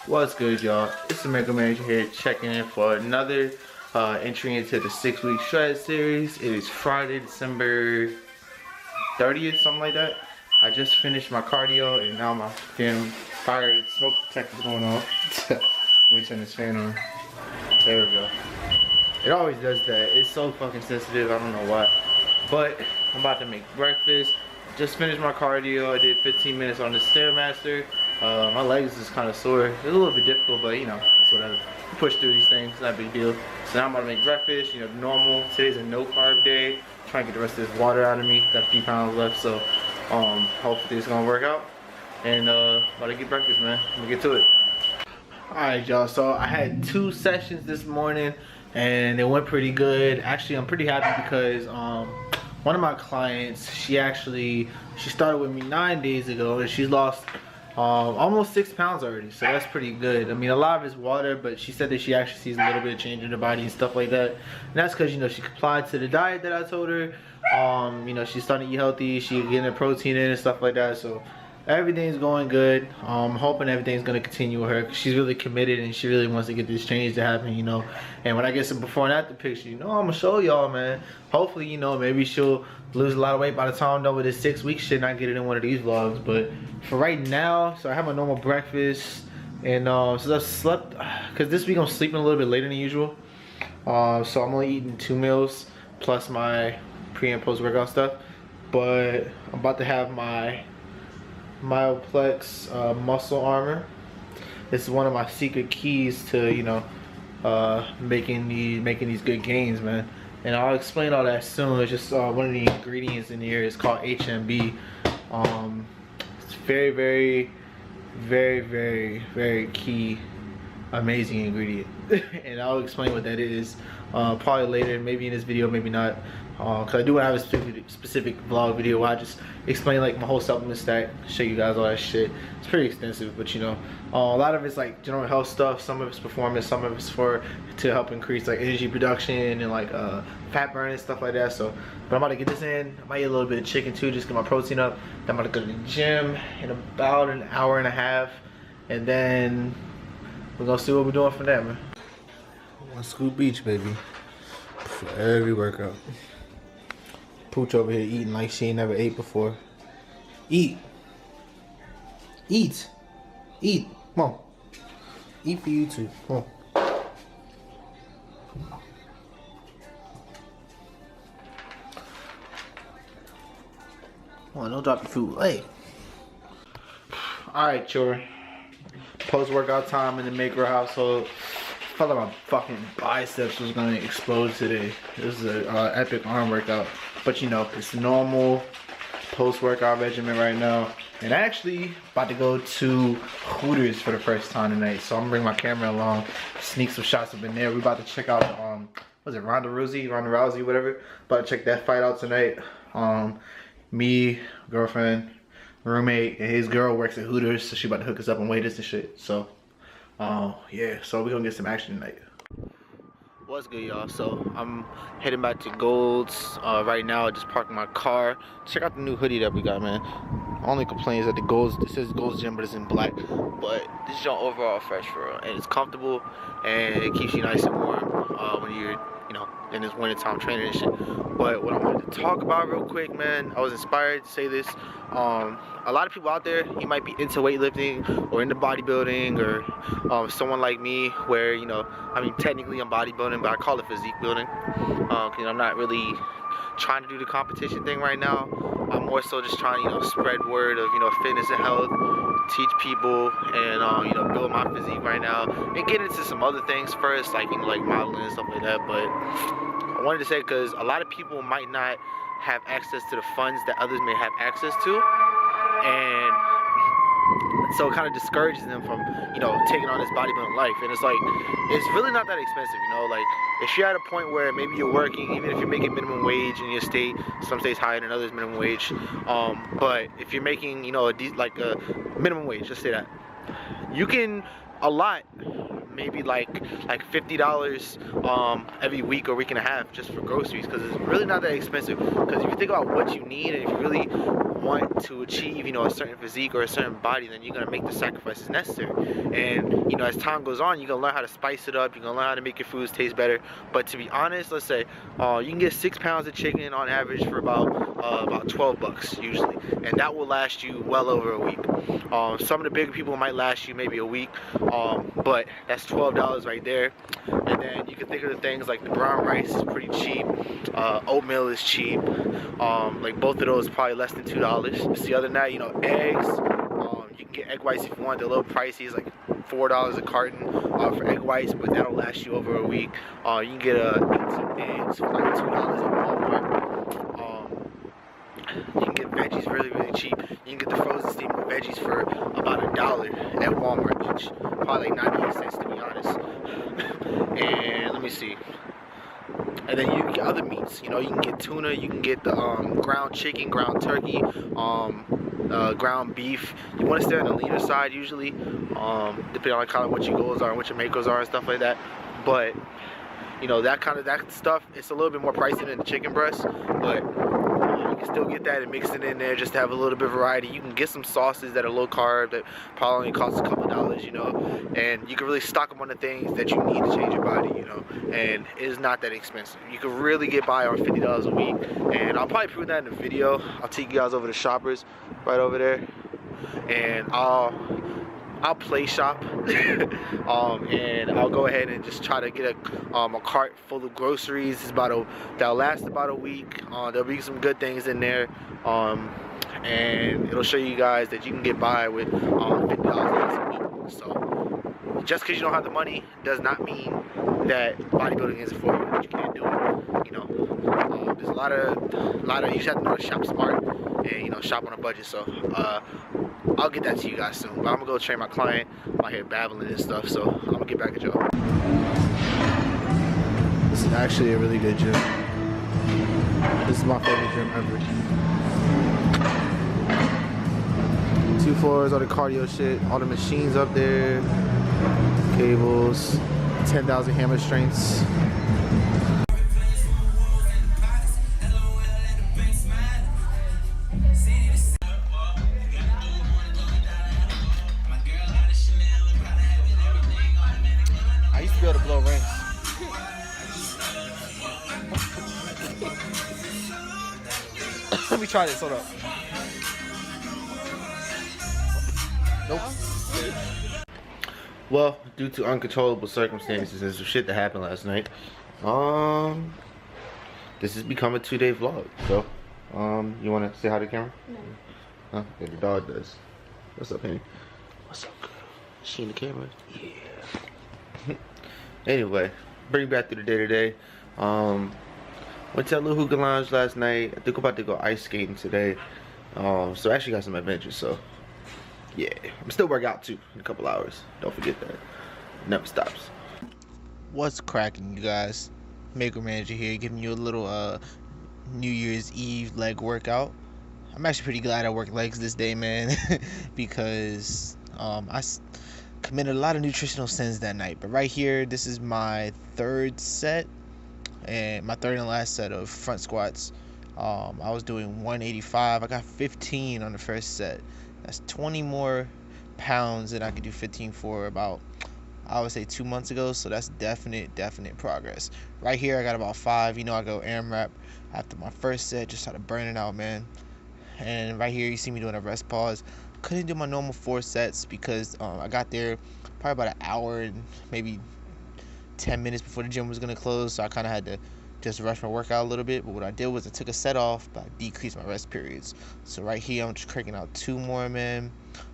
What's good, y'all? It's the Mega Manager here, checking in for another entry into the 6-week shred series. It is Friday, December 30th, something like that. I just finished my cardio and now my damn fire smoke detector's going on. Let me turn this fan on. There we go. It always does that. It's so fucking sensitive. I don't know why. But I'm about to make breakfast. Just finished my cardio. I did 15 minutes on the Stairmaster. My legs is kind of sore. It's a little bit difficult, but you know, it's whatever. Push through these things, not a big deal. So now I'm about to make breakfast, you know, normal. Today's a no carb day. Trying to get the rest of this water out of me. Got a few pounds left, so hopefully it's gonna work out. And about to get breakfast, man. I'm gonna get to it. Alright, y'all, so I had 2 sessions this morning and it went pretty good. Actually, I'm pretty happy because one of my clients, she started with me 9 days ago and she's lost almost 6 pounds already, so that's pretty good. I mean, a lot of it's water, but she said that she actually sees a little bit of change in her body and stuff like that. And that's because, you know, she complied to the diet that I told her. You know, she's starting to eat healthy, she's getting her protein in and stuff like that, so everything's going good. I'm hoping everything's gonna continue with her because she's really committed and she really wants to get this change to happen, you know. And when I get some before and after picture, you know, I'm gonna show y'all, man. Hopefully, you know, maybe she'll lose a lot of weight by the time I'm done with this 6-week shit and I get it in one of these vlogs. But for right now, so I have my normal breakfast and so I slept because this week I'm sleeping a little bit later than usual. So I'm only eating 2 meals plus my pre and post workout stuff. But I'm about to have my Myoplex muscle armor. This is one of my secret keys to, you know, making these good gains, man. And I'll explain all that soon. It's just one of the ingredients in here is called HMB. It's very key, amazing ingredient. And I'll explain what that is probably later, maybe in this video, maybe not. Cause I do have a specific vlog video where I just explain like my whole supplement stack, show you guys all that shit. It's pretty extensive, but you know, a lot of it's like general health stuff. Some of it's performance, some of it's to help increase like energy production and like fat burn and stuff like that. So, but I'm about to get this in. I might eat a little bit of chicken too, just get my protein up. Then I'm about to go to the gym in about an hour and a half, and then we're gonna see what we're doing from there, man. One scoop each, baby, for every workout. Pooch over here eating like she ain't never ate before. Eat. Eat. Eat. Come on. Eat for you too. Come on. Come on, don't drop your food. Hey. Alright, children. Post-workout time in the Maker household. I felt like my fucking biceps was gonna explode today. This is an epic arm workout. But you know, it's normal post-workout regimen right now. And actually about to go to Hooters for the first time tonight. So I'm gonna bring my camera along, sneak some shots up in there. We're about to check out was it Ronda Rousey, whatever. About to check that fight out tonight. Me, girlfriend, roommate, and his girl works at Hooters, so she about to hook us up on waiters and shit. So yeah, so we're gonna get some action tonight. What's good, y'all? So I'm heading back to Gold's right now. I just parked my car. Check out the new hoodie that we got, man. Only complaint is that the Gold's, it says Gold's Gym, but it's in black. But this is overall fresh for real, and it's comfortable and it keeps you nice and warm when you're, you know, in this wintertime training and shit. But what I wanted to talk about real quick, man, I was inspired to say this. A lot of people out there, you might be into weightlifting or into bodybuilding, or someone like me where, you know, I mean, technically I'm bodybuilding, but I call it physique building. Cause I'm not really trying to do the competition thing right now. I'm more so just trying to, you know, spread word of, you know, fitness and health, teach people, and you know, build my physique right now, and get into some other things first, like, you know, like modeling and stuff like that. But I wanted to say, because a lot of people might not have access to the funds that others may have access to, and so it kind of discourages them from, you know, taking on this bodybuilding life. And it's like, it's really not that expensive, you know. Like, if you're at a point where maybe you're working, even if you're making minimum wage in your state, some states higher than others minimum wage, but if you're making, you know, a minimum wage, just say that, you can allot maybe like $50 every week or week and a half just for groceries, because it's really not that expensive. Because if you think about what you need, and if you really want to achieve, you know, a certain physique or a certain body, then you're gonna make the sacrifices necessary. And you know, as time goes on, you're gonna learn how to spice it up. You're gonna learn how to make your foods taste better. But to be honest, let's say you can get 6 pounds of chicken on average for about 12 bucks usually, and that will last you well over a week. Some of the bigger people might last you maybe a week, but that's $12 right there. And then you can think of the things like the brown rice is pretty cheap, oatmeal is cheap, like both of those probably less than $2. It's the other night, you know, eggs, you can get egg whites if you want. They're a little pricey. It's like $4 a carton for egg whites, but that'll last you over a week. You can get 18 eggs for like $2 at Walmart. You can get veggies really cheap. You can get the frozen steamed veggies for about $1 at Walmart each, probably like 98 cents to be honest. And let me see. And then you can get other meats. You know, you can get tuna. You can get the ground chicken, ground turkey, ground beef. You want to stay on the leaner side usually, depending on kind of what your goals are and what your macros are and stuff like that. But you know, that stuff, it's a little bit more pricey than the chicken breast, but you can still get that and mix it in there just to have a little bit of variety. You can get some sauces that are low carb that probably only cost a couple dollars, you know, and you can really stock them on the things that you need to change your body, you know, and it's not that expensive. You can really get by on $50 a week, and I'll probably prove that in the video. I'll take you guys over to Shoppers right over there, and I'll play shop and I'll go ahead and just try to get a cart full of groceries. That'll last about a week. There'll be some good things in there, and it'll show you guys that you can get by with $50 a week. So just because you don't have the money does not mean that bodybuilding isn't for you, that you can't do it. You know, there's a lot of you just have to know to shop smart and, you know, shop on a budget. So I'll get that to you guys soon. But I'm gonna go train my client. I'm out here babbling and stuff, so I'm gonna get back at y'all. This is actually a really good gym. This is my favorite gym ever. 2 floors, all the cardio shit, all the machines up there, cables, 10,000 hammer strengths. I used to be able to blow rings. Let me try this, hold up. Nope. Well, due to uncontrollable circumstances and some shit that happened last night, this has become a 2-day vlog. So, you wanna say hi to the camera? No. Huh? Yeah, the dog does. What's up, Henny? What's up, girl? Is she in the camera? Yeah. Anyway, bring back to the day today. Went to a little hookah lounge last night. I think I'm about to go ice skating today. So I actually got some adventures, so yeah. I'm still working out too in a couple hours. Don't forget that. Never stops. What's cracking, you guys? Macro Manager here, giving you a little New Year's Eve leg workout. I'm actually pretty glad I worked legs this day, man, because I committed a lot of nutritional sins that night. But right here, this is my third set, and my third and last set of front squats. I was doing 185. I got 15 on the first set. That's 20 more pounds than I could do 15 for about, I would say, 2 months ago. So that's definite progress. Right here, I got about 5. You know, I go AMRAP after my first set, just try to burn it out, man. And right here, you see me doing a rest pause. Couldn't do my normal 4 sets because I got there probably about an hour and maybe 10 minutes before the gym was gonna close, so I kind of had to just rush my workout a little bit. But what I did was I took a set off, but I decreased my rest periods. So right here, I'm just cranking out 2 more, man,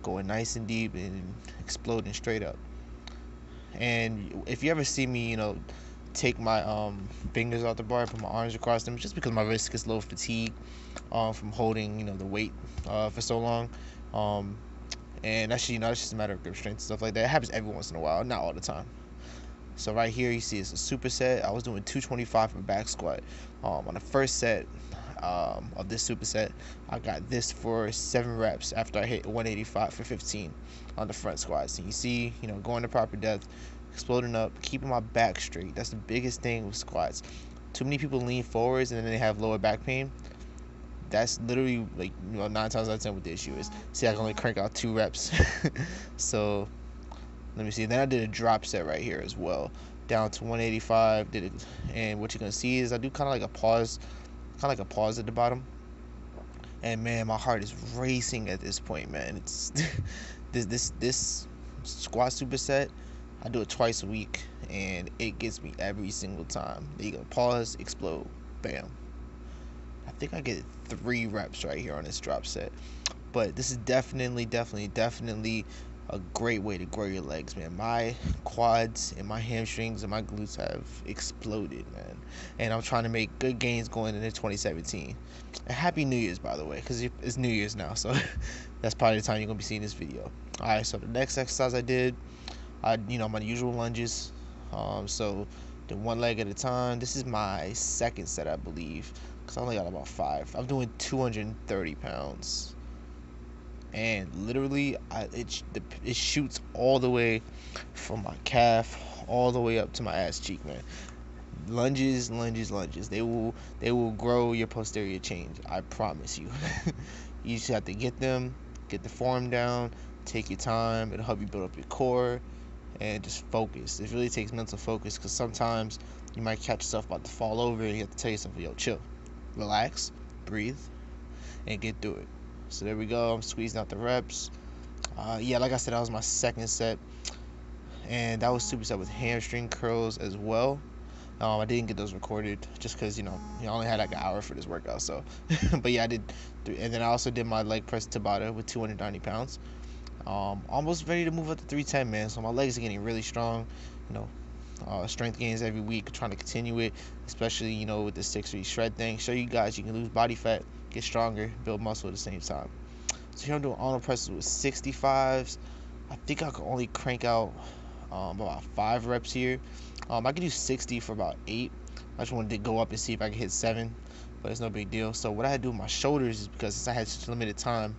going nice and deep and exploding straight up. And if you ever see me, you know, take my fingers off the bar and put my arms across them, just because my wrist gets a little fatigued from holding, you know, the weight for so long. And actually, you know, it's just a matter of grip strength and stuff like that. It happens every once in a while, not all the time. So right here, you see it's a superset. I was doing 225 for back squat. On the first set of this superset, I got this for 7 reps after I hit 185 for 15 on the front squats. And you see, you know, going to proper depth, exploding up, keeping my back straight. That's the biggest thing with squats. Too many people lean forwards and then they have lower back pain. that's literally like 9 times out of 10 what the issue is. See, I can only crank out 2 reps. So let me see. Then I did a drop set right here as well, down to 185. Did it, and what you're gonna see is I do kind of like a pause at the bottom. And man, my heart is racing at this point, man. It's this squat superset. I do it twice a week, and it gets me every single time. There you go. Pause, explode, bam. I think I get 3 reps right here on this drop set. But this is definitely a great way to grow your legs, man. My quads and my hamstrings and my glutes have exploded, man. And I'm trying to make good gains going into 2017. And happy New Year's, by the way, because it's New Year's now, so that's probably the time you're gonna be seeing this video. All right, so the next exercise I did, my usual lunges. So did 1 leg at a time. This is my second set, I believe, because I only got about 5. I'm doing 230 pounds. And literally it shoots all the way from my calf all the way up to my ass cheek, man. Lunges. They will grow your posterior chain, I promise you. You just have to get the form down, take your time. It'll help you build up your core and just focus. It really takes mental focus, because sometimes you might catch yourself about to fall over and you have to tell yourself, yo, chill, relax, breathe, and get through it. So there we go. I'm squeezing out the reps. Yeah, like I said, that was my second set, and that was superset with hamstring curls as well. I didn't get those recorded just because I only had like an hour for this workout. So, but yeah, I did 3, and then I also did my leg press Tabata with 290 pounds. Almost ready to move up to 310, man. So my legs are getting really strong. Strength gains every week. Trying to continue it, especially with the 6-3 shred thing. Show you guys you can lose body fat, get stronger, build muscle at the same time. So here I'm doing Arnold presses with 65s. I think I can only crank out about 5 reps here. I can do 60 for about 8. I just wanted to go up and see if I can hit 7, but it's no big deal. So what I had to do with my shoulders is, because since I had such a limited time,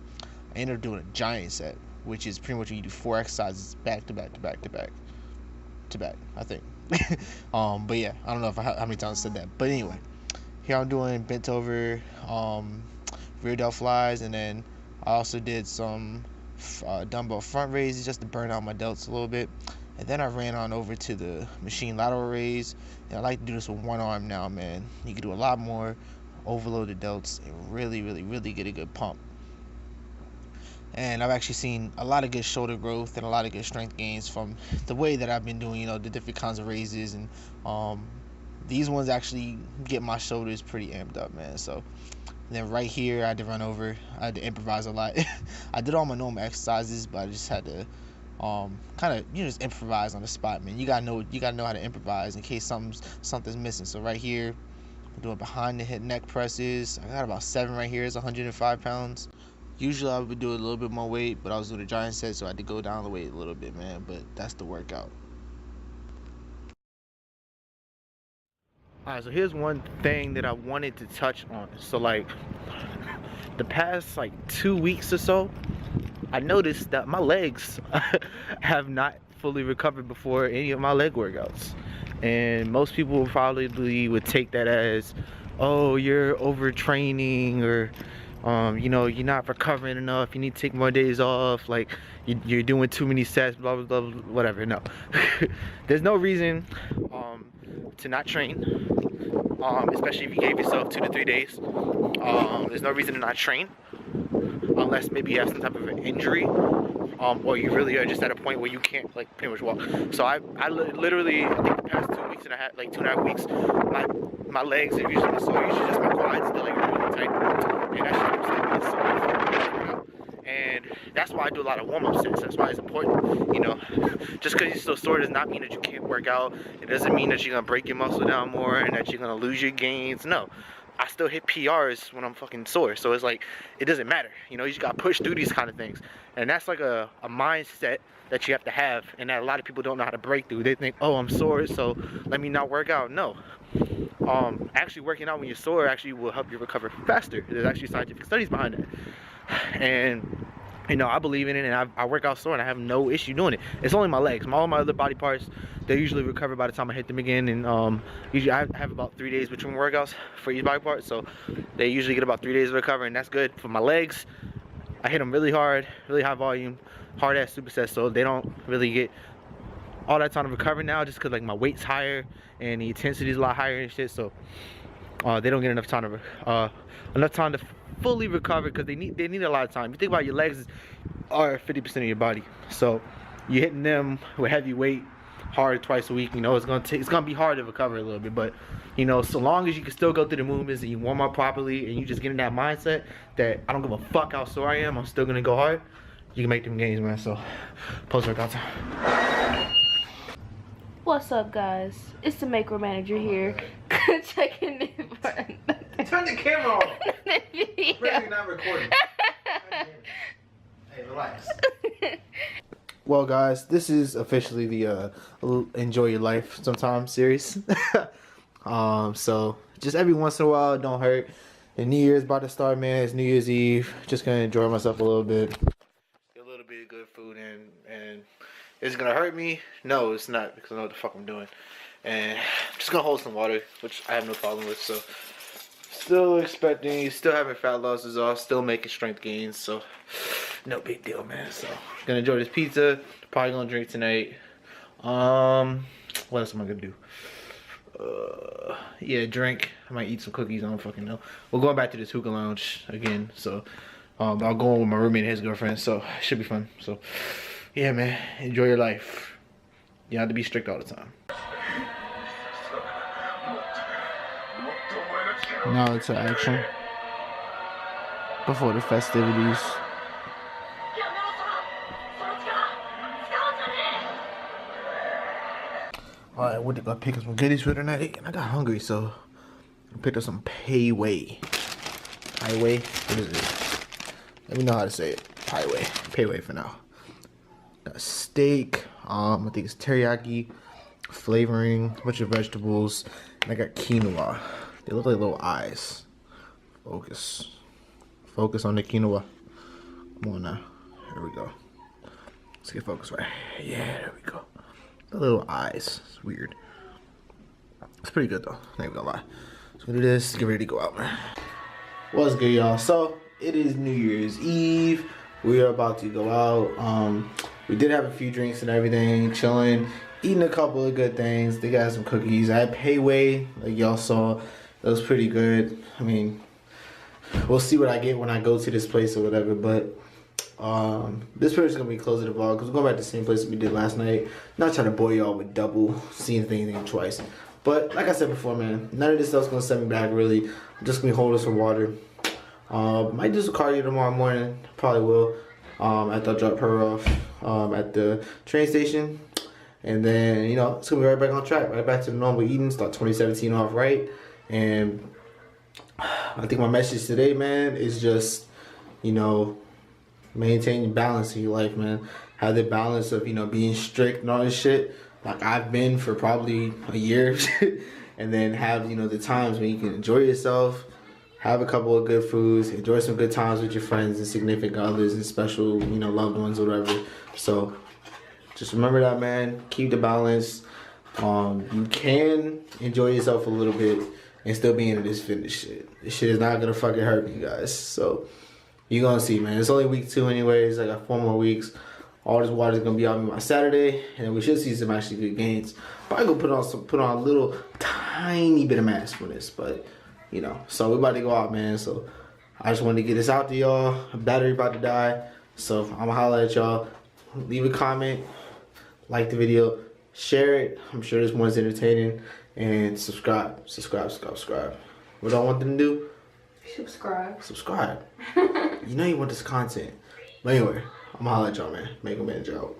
I ended up doing a giant set, which is pretty much when you do 4 exercises back to back, I think. But yeah, I don't know how many times I said that. But anyway, here I'm doing bent over rear delt flies, and then I also did some dumbbell front raises just to burn out my delts a little bit. And then I ran on over to the machine lateral raise, and I like to do this with 1 arm now, man. You can do a lot more, overload the delts, and really get a good pump. And I've actually seen a lot of good shoulder growth and a lot of good strength gains from the way that I've been doing, the different kinds of raises. And these ones actually get my shoulders pretty amped up, man. So then right here, I had to run over. I had to improvise a lot. I did all my normal exercises, but I just had to kind of just improvise on the spot, man. You gotta know how to improvise in case something's missing. So right here, I'm doing behind the hip neck presses. I got about 7 right here. It's 105 pounds. Usually I would do a little bit more weight, but I was doing a giant set, so I had to go down the weight a little bit, man. But that's the workout. Alright, so here's one thing that I wanted to touch on. So like the past 2 weeks or so, I noticed that my legs have not fully recovered before any of my leg workouts. And most people probably would take that as, oh, you're overtraining, or you're not recovering enough, you need to take more days off, like you're doing too many sets, blah blah blah, whatever. No. There's no reason to not train, especially if you gave yourself 2 to 3 days. There's no reason to not train unless maybe you have some type of an injury, or you really are just at a point where you can't pretty much walk. So I literally, I think the past 2 weeks and a half, 2.5 weeks, my legs are usually sore. Usually just my quads, they're really tight, and that's just sore. And that's why I do a lot of warm-up sets. That's why it's important. Just because you're still sore does not mean that you can't work out. It doesn't mean that you're gonna break your muscle down more and that you're gonna lose your gains. No, I still hit PRs when I'm fucking sore. So it's it doesn't matter. You just gotta push through these kind of things. And that's a mindset that you have to have, and that a lot of people don't know how to break through. They think, oh, I'm sore, so let me not work out. No. Actually working out when you're sore actually will help you recover faster. There's actually scientific studies behind that. And you know, I believe in it, and I work out sore, and I have no issue doing it. It's only my legs. All my other body parts, they usually recover by the time I hit them again. And usually I have about 3 days between workouts for each body part, so they usually get about 3 days of recovery, and that's good. For my legs, I hit them really hard, really high volume, hard ass supersets, so they don't really get all that time to recover now, just because like my weight's higher and the intensity is a lot higher and shit. So they don't get enough time to fully recover, because they need a lot of time. You think about your legs are 50% of your body, so you're hitting them with heavy weight hard twice a week. You know, it's gonna be hard to recover a little bit, but you know, so long as you can still go through the movements and you warm up properly and you just get in that mindset that I don't give a fuck how sore I am, I'm still gonna go hard, you can make them gains, man. So post workout time. What's up, guys? It's the Macro Manager here. Checking in for another Turn the camera off. video. You're not recording. Hey, relax. Well, guys, this is officially the Enjoy Your Life Sometimes series. So just every once in a while, don't hurt. The New Year's about to start, man. It's New Year's Eve. Just gonna enjoy myself a little bit. Get a little bit of good food in, and is it gonna hurt me? No, it's not, because I know what the fuck I'm doing. And I'm just gonna hold some water, which I have no problem with. So still expecting, still having fat losses off, still making strength gains. So no big deal, man. So gonna enjoy this pizza. Probably gonna drink tonight. What else am I gonna do? Yeah, drink. I might eat some cookies. I don't fucking know. We're going back to this hookah lounge again. So I'll go with my roommate and his girlfriend. So it should be fun. So yeah, man, enjoy your life. You don't have to be strict all the time. Now it's action before the festivities. Alright, we're gonna pick up some goodies for tonight, and I got hungry, so I picked up some Pei Wei. Pei Wei? What is it? Let me know how to say it. Pei Wei. Pei Wei for now. Got steak, I think it's teriyaki, flavoring, a bunch of vegetables, and I got quinoa. They look like little eyes. Focus. Focus on the quinoa. Come on now. Here we go. Let's get focused right. Yeah, there we go. The little eyes. It's weird. It's pretty good though. I ain't gonna lie. So we're gonna do this. Get ready to go out, man. What's good, y'all? So it is New Year's Eve. We are about to go out. We did have a few drinks and everything, chilling, eating a couple of good things. They got some cookies. I had Pei Wei, like y'all saw. That was pretty good. I mean, we'll see what I get when I go to this place or whatever, but this person's gonna be closing the vlog because we're going back to the same place that we did last night. Not trying to bore y'all with double seeing anything twice, but like I said before, man, none of this stuff's gonna send me back really. I'm just gonna be holding some water. Might do some cardio tomorrow morning. Probably will. After I drop her off at the train station, and then you know it's gonna be right back on track, right back to the normal eating. Start 2017 off right. And I think my message today, man, is just, you know, maintaining balance in your life, man. Have the balance of, you know, being strict and all this shit, like I've been for probably a year. And then have, you know, the times when you can enjoy yourself, have a couple of good foods, enjoy some good times with your friends and significant others and special, you know, loved ones or whatever. So just remember that, man. Keep the balance. You can enjoy yourself a little bit and still be into this fitness shit. This shit is not gonna fucking hurt you guys. So you're gonna see, man. It's only week 2 anyways. I got 4 more weeks. All this water is gonna be on me by Saturday, and we should see some actually good gains. Probably gonna put on a little tiny bit of mass for this, but you know. So we're about to go out, man. So I just wanted to get this out to y'all. Battery about to die, so I'm gonna holler at y'all. Leave a comment, like the video, share it. I'm sure this one's entertaining. And subscribe. What do I want them to do? Subscribe. You know you want this content. But anyway, I'm gonna holler at y'all, man. Macro Manager out.